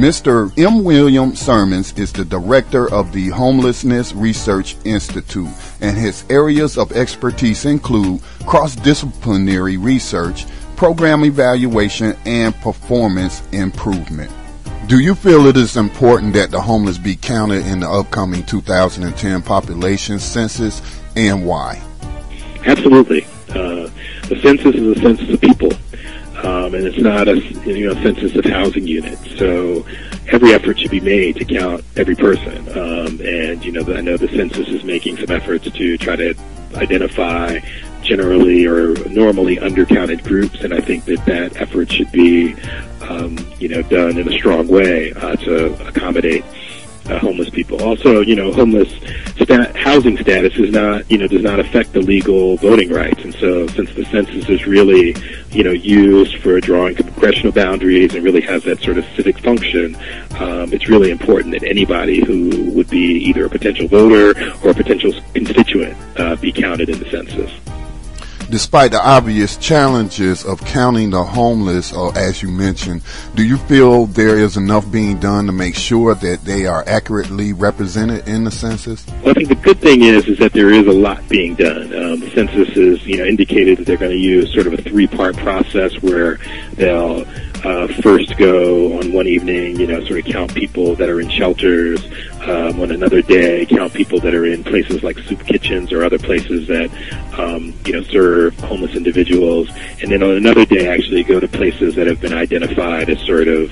Mr. M. William Sermons is the director of the Homelessness Research Institute, and his areas of expertise include cross-disciplinary research, program evaluation, and performance improvement. Do you feel it is important that the homeless be counted in the upcoming 2010 population census, and why? Absolutely. The census is a census of people, and it's not a census of housing units. So every effort should be made to count every person. And I know the census is making some efforts to try to identify generally or normally undercounted groups, and I think that effort should be done in a strong way to accommodate homeless people. Also, homeless housing status is not, does not affect the legal voting rights. And so since the census is really, used for drawing congressional boundaries and really has that sort of civic function, it's really important that anybody who would be either a potential voter or a potential constituent be counted in the census. Despite the obvious challenges of counting the homeless, as you mentioned, do you feel there is enough being done to make sure that they are accurately represented in the census? Well, I think the good thing is that there is a lot being done. The census is, indicated that they're going to use sort of a three-part process where they'll first go on one evening, sort of count people that are in shelters. On another day, count people that are in places like soup kitchens or other places that, serve homeless individuals. And then on another day, actually go to places that have been identified as sort of,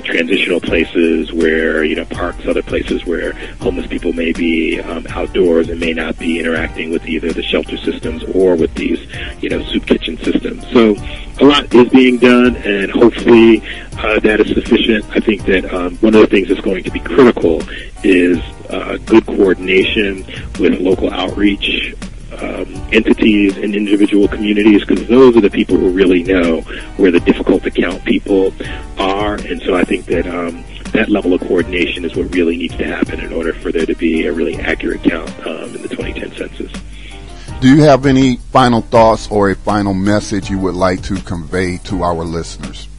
transitional places where, parks, other places where homeless people may be outdoors and may not be interacting with either the shelter systems or with these, soup kitchen systems. So a lot is being done, and hopefully that is sufficient. I think that one of the things that's going to be critical is good coordination with local outreach entities and individual communities, because those are the people who really know where the difficult to count people are. And so I think that that level of coordination is what really needs to happen in order for there to be a really accurate count in the 2010 census. Do you have any final thoughts or a final message you would like to convey to our listeners?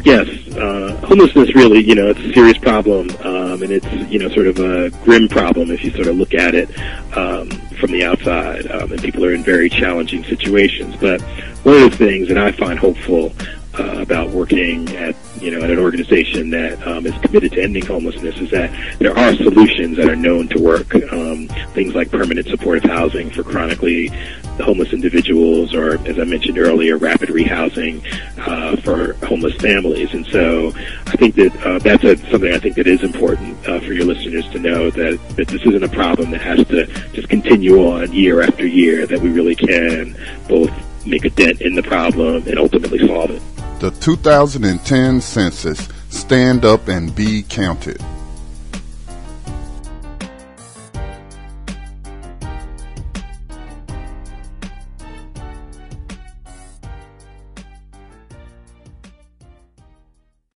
Yes, homelessness really, it's a serious problem, and it's, sort of a grim problem if you sort of look at it from the outside, and people are in very challenging situations. But one of the things that I find hopeful about working at an organization that is committed to ending homelessness is that there are solutions that are known to work. Things like permanent supportive housing for chronically homeless individuals, or, as I mentioned earlier, rapid rehousing for homeless families. And so I think that that's something I think that is important for your listeners to know, that this isn't a problem that has to just continue on year after year, that we really can both make a dent in the problem and ultimately solve it. The 2010 census, stand up and be counted.